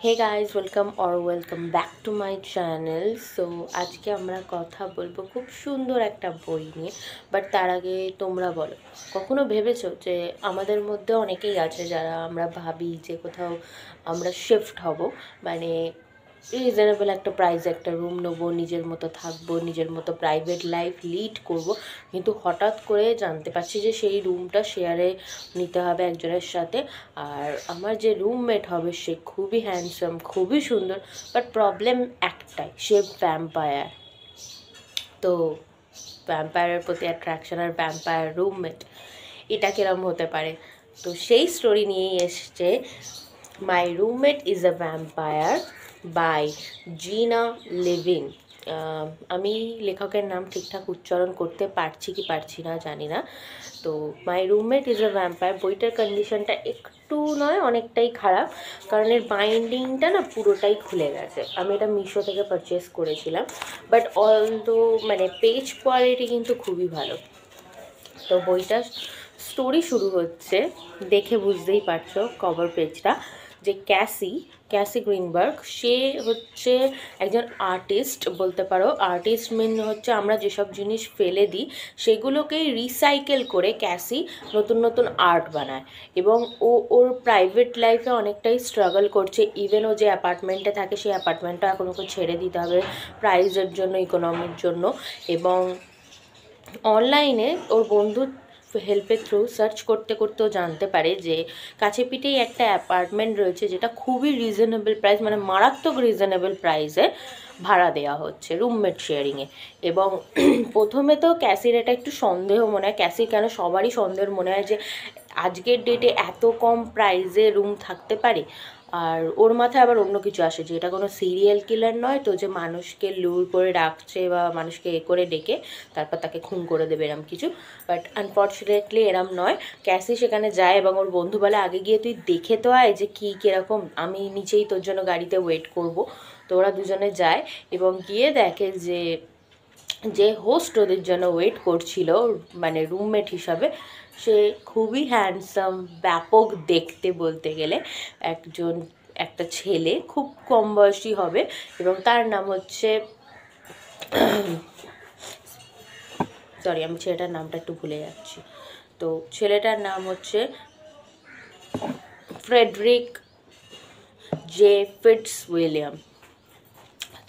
Hey guys welcome back to my channel. So আজকে আমরা কথা বলবো খুব সুন্দর একটা বই নিয়ে। বাট তার আগে তোমরা বলো, কখনো ভেবেছো যে আমাদের মধ্যে অনেকেই আছে যারা আমরা ভাবি যে কোথাও আমরা শিফট হব, মানে রিজনেবল একটা প্রাইসে একটা রুম নেবো, নিজের মতো থাকবো, নিজের মতো প্রাইভেট লাইফ লিড করব, কিন্তু হঠাৎ করে জানতে পারছি যে সেই রুমটা শেয়ারে নিতে হবে একজনের সাথে। আর আমার যে রুমমেট হবে সে খুবই হ্যান্ডসাম, খুবই সুন্দর, বাট প্রবলেম একটাই, সে ভ্যাম্পায়ার। তো ভ্যাম্পায়ারের প্রতি অ্যাট্রাকশন আর ভ্যাম্পায়ার রুমমেট, এটা কিরম হতে পারে? তো সেই স্টোরি নিয়েই এসছে my roommate is a vampire by Jenna Levine. আমি লেখকের নাম ঠিকঠাক উচ্চারণ করতে পারছি কি পারছি না জানি না। তো মাই রুমমেট ইজ আ ভ্যাম্পায়ার বইটার কন্ডিশনটা একটু নয় অনেকটাই খারাপ, কারণ এর বাইন্ডিংটা না পুরোটাই খুলে গেছে। আমি এটা মিশো থেকে পারচেস করেছিলাম, বাট অলদো মানে পেজ কোয়ালিটি কিন্তু খুবই ভালো। তো বইটার স্টোরি শুরু হচ্ছে, দেখে বুঝতেই পারছো কভার পেজটা, যে ক্যাসি গ্রিনবার্গ, সে হচ্ছে একজন আর্টিস্ট বলতে পারো। আর্টিস্ট মিন হচ্ছে আমরা যেসব জিনিস ফেলে দিই সেগুলোকেই রিসাইকেল করে ক্যাসি নতুন নতুন আর্ট বানায়। এবং ওর প্রাইভেট লাইফে অনেকটাই স্ট্রাগল করছে। ইভেন ও যে অ্যাপার্টমেন্টে থাকে সেই অ্যাপার্টমেন্টটা এখন ওকে ছেড়ে দিতে হবে প্রাইজের জন্য, ইকোনমির জন্য। এবং অনলাইনে ওর বন্ধুর হেল্পের থ্রু সার্চ করতে করতেও জানতে পারে যে কাছে পিঠেই একটা অ্যাপার্টমেন্ট রয়েছে যেটা খুবই রিজনেবল প্রাইস, মানে মারাত্মক রিজনেবল প্রাইসে ভাড়া দেওয়া হচ্ছে রুমমেট শেয়ারিংয়ে। এবং প্রথমে তো ক্যাসির এটা একটু সন্দেহ মনে হয়, ক্যাসি কেন সবারই সন্দেহ মনে হয় যে আজকের ডেটে এত কম প্রাইসে রুম থাকতে পারে। আর ওর মাথায় আবার অন্য কিছু আসে যে এটা কোনো সিরিয়াল কিলার নয় তো, যে মানুষকে লুর করে রাখছে বা মানুষকে করে ডেকে তারপর তাকে খুন করে দেবে এরম কিছু। বাট আনফর্চুনেটলি এরম নয়। ক্যাসি সেখানে যায় এবং ওর বন্ধু বলে আগে গিয়ে তুই দেখে তো আয় যে কী কীরকম, আমি নিচেই তোর জন্য গাড়িতে ওয়েট করব। তো ওরা দুজনে যায় এবং গিয়ে দেখে যে যে হোস্ট ওদের জন্য ওয়েট করছিল মানে রুমমেট হিসাবে, সে খুবই হ্যান্ডসাম, ব্যাপক দেখতে বলতে গেলে একটা ছেলে, খুব কম বয়সী হবে। এবং তার নাম হচ্ছে সরি আমি ছেলেটার নামটা একটু ভুলে যাচ্ছি। তো ছেলেটার নাম হচ্ছে ফ্রেডরিক জে ফিটজউইলিয়াম।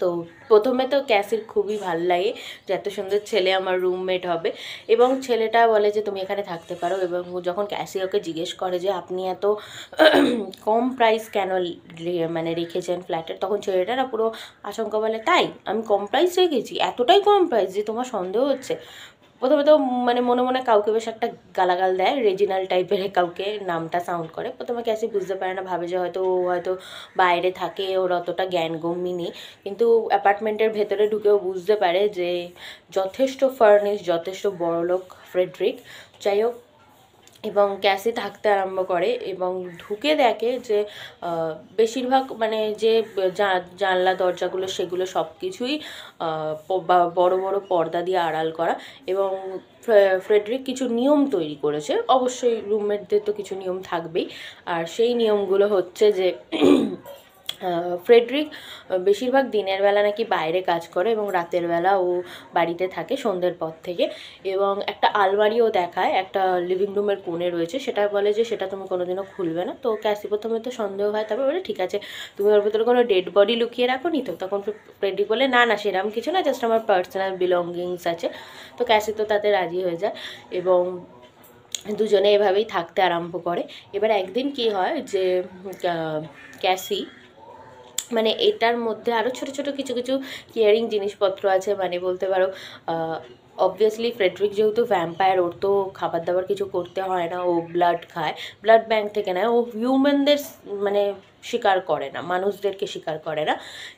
তো প্রথমে তো ক্যাসির খুবই ভাল লাগে যে এত সুন্দর ছেলে আমার রুমমেট হবে। এবং ছেলেটা বলে যে তুমি এখানে থাকতে পারো। এবং যখন ক্যাসি ওকে জিজ্ঞেস করে যে আপনি এত কম প্রাইস কেন মানে রেখেছেন ফ্ল্যাটের, তখন ছেলেটা না পুরো আচমকা বলে, তাই আমি কম প্রাইস রেখেছি, এতটাই কম প্রাইস যে তোমার সন্দেহ হচ্ছে। প্রথমে তো মানে মনে মনে কাউকে বেশ একটা গালাগাল দেয়, রেজিনাল টাইপের কাউকে নামটা সাউন্ড করে। প্রথমে ক্যাসি বুঝতে পারে না, ভাবে যে হয়তো ও হয়তো বাইরে থাকে, ওর অতটা জ্ঞানগম্যি নেই। কিন্তু অ্যাপার্টমেন্টের ভেতরে ঢুকেও বুঝতে পারে যে যথেষ্ট ফার্নিশ, যথেষ্ট বড়লোক ফ্রেডরিক। যাই হোক, এবং ক্যাসি থাকতে আরম্ভ করে এবং ঢুকে দেখে যে বেশিরভাগ মানে যে জানলা দরজাগুলো সেগুলো সব কিছুই বড় বড় পর্দা দিয়ে আড়াল করা। এবং ফ্রেডরিক কিছু নিয়ম তৈরি করেছে, অবশ্যই রুমমেটদের তো কিছু নিয়ম থাকবেই। আর সেই নিয়মগুলো হচ্ছে যে ফ্রেডরিক বেশিরভাগ দিনের বেলা নাকি বাইরে কাজ করে এবং রাতের বেলা ও বাড়িতে থাকে সন্ধ্যের পর থেকে। এবং একটা আলমারিও দেখায় একটা লিভিং রুমের কোণে রয়েছে, সেটা বলে যে সেটা তুমি কোনোদিনও খুলবে না। তো ক্যাসি প্রথমে তো সন্দেহ হয়, তারপর বলে ঠিক আছে তুমি ওর ভেতরে কোনো ডেড বডি লুকিয়ে রাখো নি তো? তখন ফ্রেডরিক বলে না না সেরকম কিছু না, জাস্ট আমার পার্সোনাল বিলঙ্গিংস আছে। তো ক্যাসি তো তাতে রাজি হয়ে যায় এবং দুজনে এভাবেই থাকতে আরম্ভ করে। এবার একদিন কি হয় যে ক্যাসি মানে এটার মধ্যে আরও ছোটো ছোটো কিছু কিছু কেয়ারিং জিনিসপত্র আছে, মানে বলতে পারো অবভিয়াসলি ফ্রেডরিক যেহেতু ভ্যাম্পায়ার, ওর তো খাবার দাবার কিছু করতে হয় না, ও ব্লাড খায়, ব্লাড ব্যাঙ্ক থেকে নেয়, ও হিউম্যানদের মানে শিকার করে না, মানুষদেরকে শিকার করে না।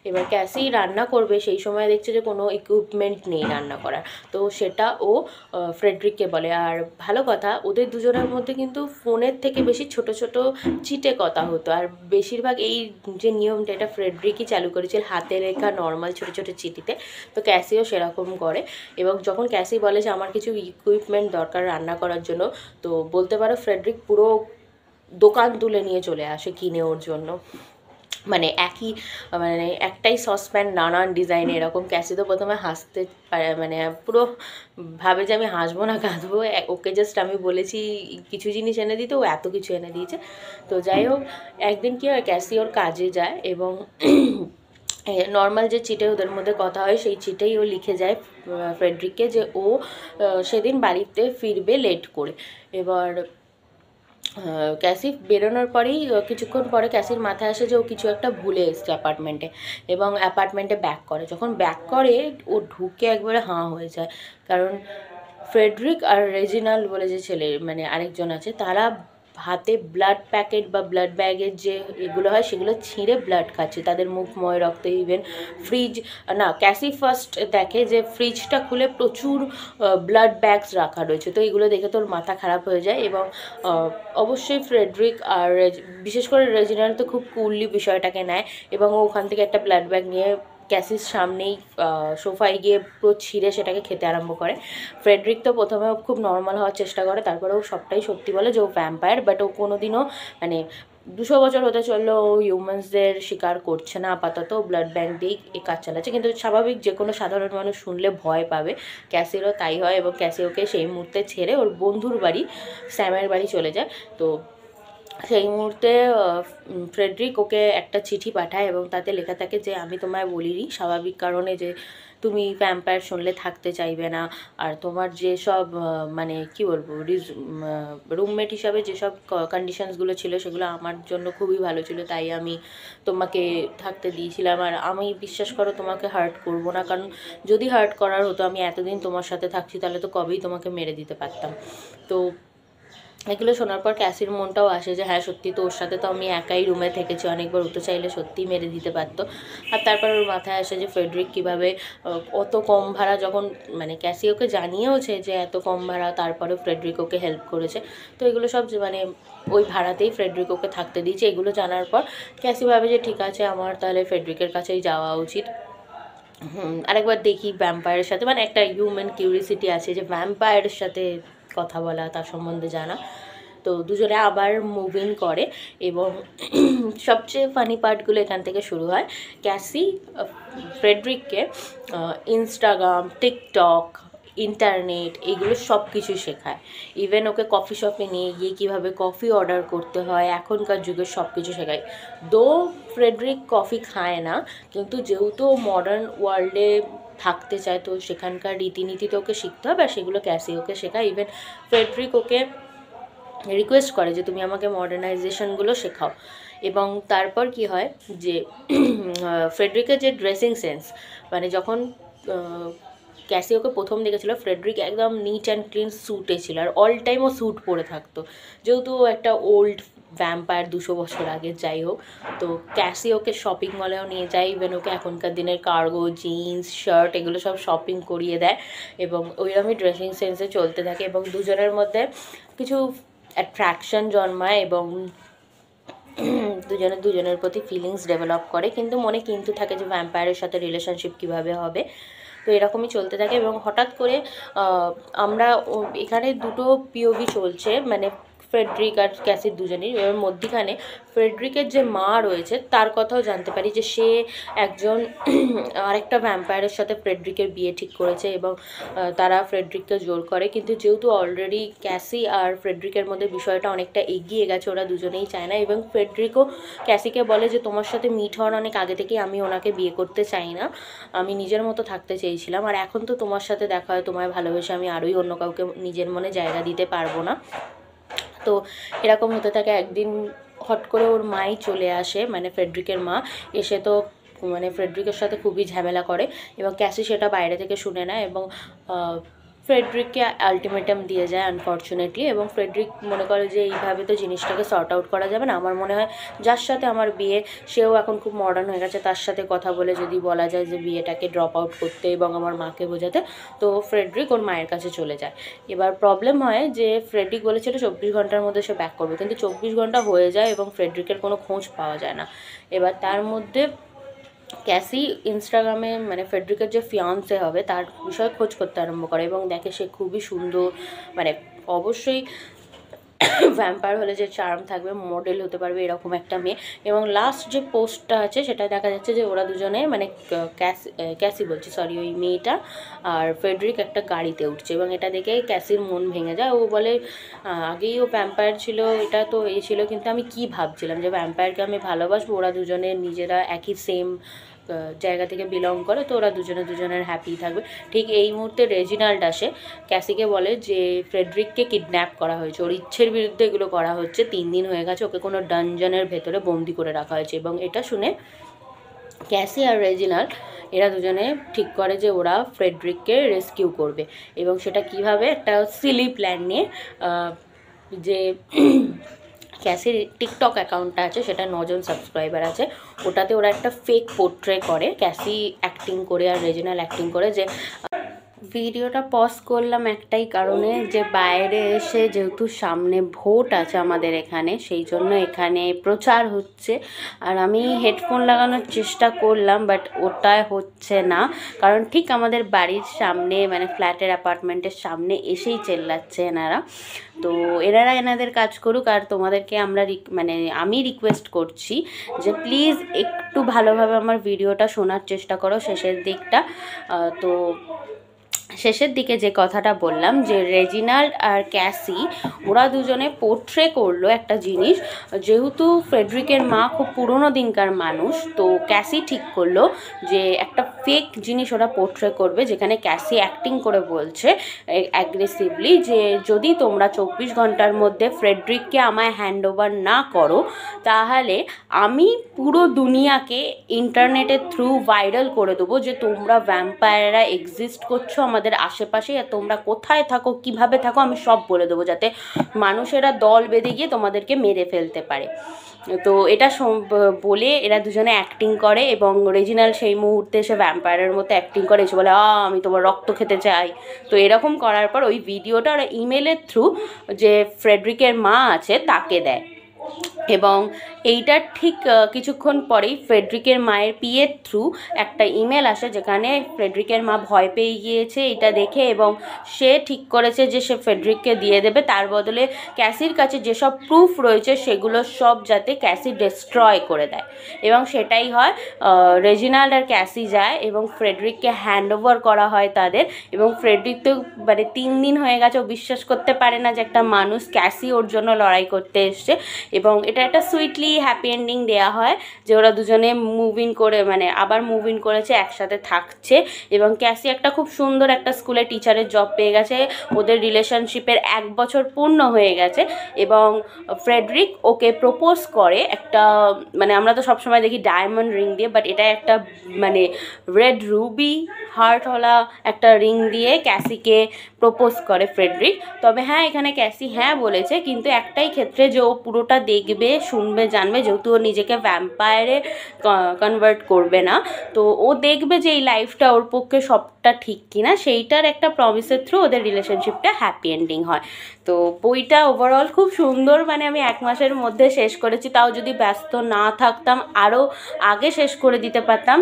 এবার ক্যাসি রান্না করবে, সেই সময় দেখছে যে কোনো ইকুইপমেন্ট নেই রান্না করার, তো সেটা ও ফ্রেডরিককে বলে। আর ভালো কথা, ওদের দুজনের মধ্যে কিন্তু ফোনের থেকে বেশি ছোট ছোট চিটে কথা হতো। আর বেশিরভাগ এই যে নিয়মটা এটা ফ্রেডরিকই চালু করেছিল, হাতে লেখা নর্মাল ছোটো ছোটো চিঠিতে। তো ক্যাসিও সেরকম করে। এবং যখন ক্যাসি বলে যে আমার কিছু ইকুইপমেন্ট দরকার রান্না করার জন্য, তো বলতে পারো ফ্রেডরিক পুরো দোকান তুলে নিয়ে চলে আসে কিনে ওর জন্য। মানে একই, মানে একটাই সসপ্যান নানান ডিজাইনে এরকম। ক্যাসি তো প্রথমে হাসতে পারে, মানে পুরো ভাবে যে আমি হাসবো না কাঁদবো। ওকে জাস্ট আমি বলেছি কিছু জিনিস এনে দিতে, ও এত কিছু এনে দিয়েছে। তো যাই হোক, একদিন কি হয়, ক্যাসি ওর কাজে যায় এবং নর্মাল যে চিটে ওদের মধ্যে কথা হয় সেই চিটেই ও লিখে যায় ফ্রেডরিককে যে ও সেদিন বাড়িতে ফিরবে লেট করে। এবার ক্যাসি বেরোনোর পরেই কিছুক্ষণ পরে ক্যাসির মাথায় আসে যে ও কিছু একটা ভুলে এসছে অ্যাপার্টমেন্টে, এবং অ্যাপার্টমেন্টে ব্যাক করে। যখন ব্যাক করে ও ঢুকে একবারে হাঁ হয়ে যায়, কারণ ফ্রেডরিক আর রেজিনাল্ড বলে যে ছেলে মানে আরেকজন আছে, তারা হাতে ব্লাড প্যাকেট বা ব্লাড ব্যাগের যে এগুলো হয় সেগুলো ছিঁড়ে ব্লাড খাচ্ছে, তাদের মুখময় রক্ত। ইভেন ফ্রিজ, না ক্যাসি ফার্স্ট দেখে যে ফ্রিজটা খুলে প্রচুর ব্লাড ব্যাগস রাখা রয়েছে। তো এগুলো দেখে তোর মাথা খারাপ হয়ে যায়, এবং অবশ্যই ফ্রেডরিক আর বিশেষ করে রেজিনাল্ড তো খুব কুললি বিষয়টাকে নেয়, এবং ও ওখান থেকে একটা ব্লাড ব্যাগ নিয়ে ক্যাসির সামনেই সোফায় গিয়ে পুরো ছিঁড়ে সেটাকে খেতে আরম্ভ করে। ফ্রেডরিক তো প্রথমে খুব নর্মাল হওয়ার চেষ্টা করে, তারপরে ও সবটাই সত্যি বলে যে ও ভ্যাম্পায়ার, বাট ও কোনোদিনও মানে 200 বছর হতে চললো ও হিউম্যানসদের শিকার করছে না, আপাতত ব্লাড ব্যাঙ্ক দিয়েই এই কাজ চালাচ্ছে। কিন্তু স্বাভাবিক যে কোনো সাধারণ মানুষ শুনলে ভয় পাবে, ক্যাসিরও তাই হয়, এবং ক্যাসি ওকে সেই মুহূর্তে ছেড়ে ওর বন্ধুর বাড়ি স্যামের বাড়ি চলে যায়। তো সেই মুহূর্তে ফ্রেডরিক ওকে একটা চিঠি পাঠায়, এবং তাতে লেখা থাকে যে আমি তোমায় বলিনি স্বাভাবিক কারণে যে তুমি ভ্যাম্পায়ার শুনলে থাকতে চাইবে না, আর তোমার যেসব মানে কি বলবো রুমমেট হিসাবে যেসব কন্ডিশনসগুলো ছিল সেগুলো আমার জন্য খুবই ভালো ছিল, তাই আমি তোমাকে থাকতে দিয়েছিলাম। আর আমি বিশ্বাস করো তোমাকে হার্ট করবো না, কারণ যদি হার্ট করার হতো আমি এতদিন তোমার সাথে থাকছি তাহলে তো কবেই তোমাকে মেরে দিতে পারতাম। তো এগুলো শোনার পর ক্যাসির মনটাও আসে যে হ্যাঁ সত্যি তো ওর সাথে তো আমি একাই রুমে থেকেছি অনেকবার, ও তো চাইলে সত্যিই মেরে দিতে পারতো। আর তারপর ওর মাথায় আসে যে ফ্রেডরিক কীভাবে অত কম ভাড়া, যখন মানে ক্যাসি ওকে জানিয়েওছে যে এত কম ভাড়া, তারপরে ফ্রেডরিক ওকে হেল্প করেছে। তো এগুলো সব যে মানে ওই ভাড়াতেই ফ্রেডরিক ওকে থাকতে দিয়েছে। এগুলো জানার পর ক্যাসি ভাবে যে ঠিক আছে আমার তাহলে ফ্রেডরিকের কাছেই যাওয়া উচিত। আরেকবার দেখি ভ্যাম্পায়ারের সাথে, মানে একটা হিউম্যান কিউরিসিটি আছে যে ভ্যাম্পায়ারের সাথে কথা বলা, তার সম্বন্ধে জানা। তো দুজনে আবার মুভ ইন করে, এবং সবচেয়ে ফানি পার্টগুলো এখান থেকে শুরু হয়। ক্যাসি ফ্রেডরিককে ইনস্টাগ্রাম, টিকটক, ইন্টারনেট এগুলো সব কিছু শেখায়। ইভেন ওকে কফি শপে নিয়ে গিয়ে কীভাবে কফি অর্ডার করতে হয় এখনকার যুগে সব কিছু শেখায়। দো ফ্রেডরিক কফি খায় না, কিন্তু যেহেতু মডার্ন ওয়ার্ল্ডে থাকতে চায় তো সেখানকার রীতিনীতি তো ওকে শিখতে হবে, আর সেগুলো ক্যাসি ওকে শেখায়। ইভেন ফ্রেডরিক ওকে রিকোয়েস্ট করে যে তুমি আমাকে মডার্নাইজেশনগুলো শেখাও। এবং তারপর কি হয় যে ফ্রেডরিকের যে ড্রেসিং সেন্স, মানে যখন ক্যাসি ওকে প্রথম দেখেছিল ফ্রেডরিক একদম নিট অ্যান্ড ক্লিন স্যুটে ছিল, আর অল টাইম ও স্যুট পরে থাকতো, যেহেতু একটা ওল্ড ভ্যাম্পায়ার 200 বছর আগে। যাই হোক, তো ক্যাসি ওকে শপিং মলেও নিয়ে যায়, ইভেন ওকে এখনকার দিনের কার্গো, জিন্স, শার্ট এগুলো সব শপিং করিয়ে দেয়, এবং ওইরকমই ড্রেসিং সেন্সে চলতে থাকে, এবং দুজনের মধ্যে কিছু অ্যাট্রাকশন জন্মায়, এবং দুজনের প্রতি ফিলিংস ডেভেলপ করে, কিন্তু মনে কিন্তু থাকে যে ভ্যাম্পায়ারের সাথে রিলেশনশিপ কীভাবে হবে। তো এরকমই চলতে থাকে, এবং হঠাৎ করে আমরা এখানে দুটো পিওভি চলছে, মানে ফ্রেডরিক আর ক্যাসির দুজনেই। এবার মধ্যিখানে ফ্রেডরিকের যে মা রয়েছে তার কথাও জানতে পারি যে সে একজন আরেকটা ভ্যাম্পায়ারের সাথে ফ্রেডরিকের বিয়ে ঠিক করেছে, এবং তারা ফ্রেডরিককে জোর করে। কিন্তু যেহেতু অলরেডি ক্যাসি আর ফ্রেডরিকের মধ্যে বিষয়টা অনেকটা এগিয়ে গেছে, ওরা দুজনেই চায় না, এবং ফ্রেডরিকও ক্যাসিকে বলে যে তোমার সাথে মিট হওয়ার অনেক আগে থেকেই আমি ওনাকে বিয়ে করতে চাই না, আমি নিজের মতো থাকতে চেয়েছিলাম, আর এখন তো তোমার সাথে দেখা হয়, তোমায় ভালোবেসে আমি আরোই অন্য কাউকে নিজের মনে জায়গা দিতে পারবো না। তো এরকম হতে থাকে। একদিন হট করে ওর মাই চলে আসে, মানে ফ্রেডরিকের মা এসে তো মানে ফ্রেডরিকের সাথে খুবই ঝামেলা করে, এবং ক্যাসি সেটা বাইরে থেকে শুনে নেয়, এবং ফ্রেডরিককে আলটিমেটাম দিয়ে যায় আনফর্চুনেটলি। এবং ফ্রেডরিক মনে করে যে এইভাবে তো জিনিসটাকে সর্ট আউট করা যাবে না, আমার মনে হয় যার সাথে আমার বিয়ে সেও এখন খুব মডার্ন হয়ে গেছে, তার সাথে কথা বলে যদি বলা যায় যে বিয়েটাকে ড্রপ আউট করতে এবং আমার মাকে বোঝাতে। তো ফ্রেডরিক ওর মায়ের কাছে চলে যায়। এবার প্রবলেম হয় যে ফ্রেডরিক বলেছিল 24 ঘন্টার মধ্যে সে ব্যাক করবে, কিন্তু 24 ঘন্টা হয়ে যায় এবং ফ্রেডরিকের কোনো খোঁজ পাওয়া যায় না। এবার তার মধ্যে ক্যাসি ইনস্টাগ্রামে মানে ফ্রেডরিকের যে ফিয়ান্সে হবে তার বিষয়ে খোঁজ করতে আরম্ভ করে, এবং দেখে সে খুবই সুন্দর, মানে অবশ্যই ভ্যাম্পায়ার হলে যে চার্ম থাকবে, মডেল হতে পারবে, এরকম একটা মেয়ে। এবং লাস্ট যে পোস্টটা আছে সেটা দেখা যাচ্ছে যে ওরা দুজনে মানে ক্যাসি বলছি সরি, ওই মেয়েটা আর ফ্রেডরিক একটা গাড়িতে উঠছে, এবং এটা দেখে ক্যাসির মন ভেঙে যায়। ও বলে আগেই ও ভ্যাম্পায়ার ছিল, এটা তো এ ছিল, কিন্তু আমি কি ভাবছিলাম যে ভ্যাম্পায়ারকে আমি ভালোবাসবো, ওরা দুজনে নিজেরা একই সেম জায়গা থেকে বিলং করে, তো ওরা দুজনের হ্যাপি থাকবে। ঠিক এই মুহূর্তে রেজিনাল্ড আসে, ক্যাসিকে বলে যে ফ্রেডরিককে কিডন্যাপ করা হয়েছে, ওর ইচ্ছের বিরুদ্ধে এগুলো করা হচ্ছে, 3 দিন হয়ে গেছে, ওকে কোনো ডানজনের ভেতরে বন্দি করে রাখা হয়েছে। এবং এটা শুনে ক্যাসি আর রেজিনাল্ড এরা দুজনে ঠিক করে যে ওরা ফ্রেডরিককে রেস্কিউ করবে। এবং সেটা কিভাবে, একটা সিলি প্ল্যান নিয়ে, যে ক্যাসির টিকটক অ্যাকাউন্টটা আছে, সেটা 9 জন সাবস্ক্রাইবার আছে, ওটাতে ওরা একটা ফেক পোর্ট্রে করে, ক্যাসি অ্যাক্টিং করে আর রেজিনাল অ্যাক্টিং করে। যে ভিডিওটা পজ করলাম একটাই কারণে, যে বাইরে এসে যেহেতু সামনে ভোট আছে আমাদের এখানে, সেই জন্য এখানে প্রচার হচ্ছে। আর আমি হেডফোন লাগানোর চেষ্টা করলাম, বাট ওটা হচ্ছে না, কারণ ঠিক আমাদের বাড়ির সামনে মানে ফ্ল্যাটের অ্যাপার্টমেন্টের সামনে এসেই চেল্লাচ্ছে এনারা। তো এনারা এনাদের কাজ করুক, আর তোমাদেরকে আমি রিকোয়েস্ট করছি যে প্লিজ একটু ভালোভাবে আমার ভিডিওটা শোনার চেষ্টা করো শেষের দিকটা। তো শেষের দিকে যে কথাটা বললাম, যে রেজিনাল্ড আর ক্যাসি ওরা দুজনে পোর্ট্রে করলো একটা জিনিস। যেহেতু ফ্রেডরিকের মা খুব পুরনো দিনকার মানুষ, তো ক্যাসি ঠিক করলো যে একটা ফেক জিনিস ওরা পোর্ট্রে করবে, যেখানে ক্যাসি অ্যাক্টিং করে বলছে অ্যাগ্রেসিভলি যে যদি তোমরা 24 ঘন্টার মধ্যে ফ্রেডরিককে আমায় হ্যান্ড ওভার না করো, তাহলে আমি পুরো দুনিয়াকে ইন্টারনেটের থ্রু ভাইরাল করে দেবো যে তোমরা ভ্যাম্পায়াররা এক্সিস্ট করছো আমাদের আশেপাশে, আর তোমরা কোথায় থাকো, কিভাবে থাকো, আমি সব বলে দেবো, যাতে মানুষেরা দল বেঁধে গিয়ে তোমাদেরকে মেরে ফেলতে পারে। তো এটা বলে এরা দুজনে অ্যাক্টিং করে, এবং রেজিনাল সেই মুহূর্তে এসে ভ্যাম্পায়ারের মতো অ্যাক্টিং করে, এসে বলে আমি তোমার রক্ত খেতে চাই। তো এরকম করার পর ওই ভিডিওটা ওরা ইমেলের থ্রু যে ফ্রেডরিকের মা আছে তাকে দেয়। এবং এইটার ঠিক কিছুক্ষণ পরেই ফ্রেডরিকের মায়ের পিএর থ্রু একটা ইমেল আসে, যেখানে ফ্রেডরিকের মা ভয় পেয়ে গিয়েছে এটা দেখে, এবং সে ঠিক করেছে যে সে ফ্রেডরিককে দিয়ে দেবে, তার বদলে ক্যাসির কাছে যেসব প্রুফ রয়েছে সেগুলো সব যাতে ক্যাসি ডিস্ট্রয় করে দেয়। এবং সেটাই হয়, রেজিনাল্ড আর ক্যাসি যায় এবং ফ্রেডরিককে হ্যান্ড ওভার করা হয় তাদের। এবং ফ্রেডরিক তো 3 দিন হয়ে গেছে, ও বিশ্বাস করতে পারে না যে একটা মানুষ, ক্যাসি, ওর জন্য লড়াই করতে এসছে। এবং এটা একটা সুইটলি হ্যাপি এন্ডিং দেওয়া হয়, যে ওরা দুজনে আবার মুভ ইন করেছে, একসাথে থাকছে। এবং ক্যাসি একটা খুব সুন্দর একটা স্কুলে টিচারের জব পেয়ে গেছে, ওদের রিলেশনশিপের 1 বছর পূর্ণ হয়ে গেছে। এবং ফ্রেডরিক ওকে প্রপোজ করে একটা, আমরা তো সবসময় দেখি ডায়মন্ড রিং দিয়ে, বাট এটা একটা রেড রুবি হার্টওয়ালা একটা রিং দিয়ে ক্যাসিকে প্রপোজ করে ফ্রেডরিক। তবে হ্যাঁ, এখানে ক্যাসি হ্যাঁ বলেছে, কিন্তু একটাই ক্ষেত্রে, যে ও পুরোটা দেখবে, শুনবে, জানবে, যেহেতু ও নিজেকে ভ্যাম্পায়ারে কনভার্ট করবে না, তো ও দেখবে যে এই লাইফটা ওর পক্ষে সবটা ঠিক কিনা, সেইটার একটা প্রমিসের থ্রু ওদের রিলেশনশিপটা হ্যাপি এন্ডিং হয়। তো বইটা ওভারঅল খুব সুন্দর, আমি 1 মাসের মধ্যে শেষ করেছি, তাও যদি ব্যস্ত না থাকতাম আরও আগে শেষ করে দিতে পারতাম।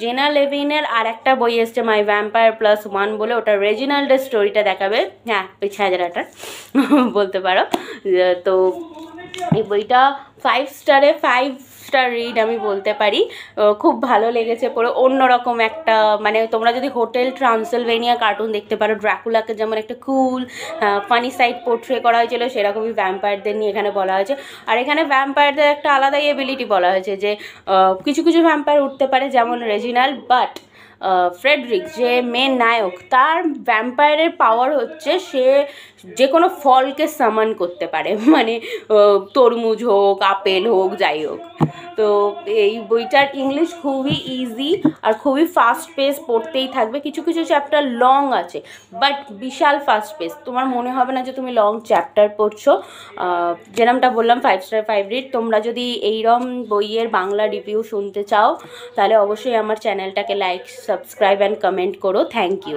জেনা লেভিনের আর একটা বই এসছে, মাই ভ্যাম্পায়ার +1 বলে, ওটা রেজিনাল্ডের স্টোরিটা দেখাবে, হ্যাঁ ওই ছায়াজারাটা বলতে পারো। তো এই বইটা 5 স্টারে 5 স্টার রিড আমি বলতে পারি, খুব ভালো লেগেছে পড়ে। অন্যরকম একটা, তোমরা যদি হোটেল ট্রান্সিলভেনিয়া কার্টুন দেখতে পারো, ড্রাকুলাকে যেমন একটা কুল ফানি সাইড পোর্ট্রে করা হয়েছিল, সেরকমই ভ্যাম্পায়ারদের নিয়ে এখানে বলা হয়েছে। আর এখানে ভ্যাম্পায়ারদের একটা আলাদাই এবিলিটি বলা হয়েছে, যে কিছু কিছু ভ্যাম্পায়ার উঠতে পারে, যেমন রেজিনাল, বাট ফ্রেডরিক যে মেন নায়ক, তার ভ্যাম্পায়ারের পাওয়ার হচ্ছে সে যে কোনো ফলকে সামান করতে পারে, তরমুজ হোক, আপেল হোক, যাই হোক। তো এই বইটার ইংলিশ খুবই ইজি আর খুবই ফাস্ট পেস, পড়তেই থাকবে। কিছু কিছু চ্যাপ্টার লং আছে, বাট বিশাল ফাস্ট পেস, তোমার মনে হবে না যে তুমি লং চ্যাপ্টার পড়ছো। যেরকমটা বললাম 5 স্টার 5 রিড। তোমরা যদি এইরকম বইয়ের বাংলা রিভিউ শুনতে চাও, তাহলে অবশ্যই আমার চ্যানেলটাকে লাইক, সাবস্ক্রাইব অ্যান্ড কমেন্ট করো। Thank you.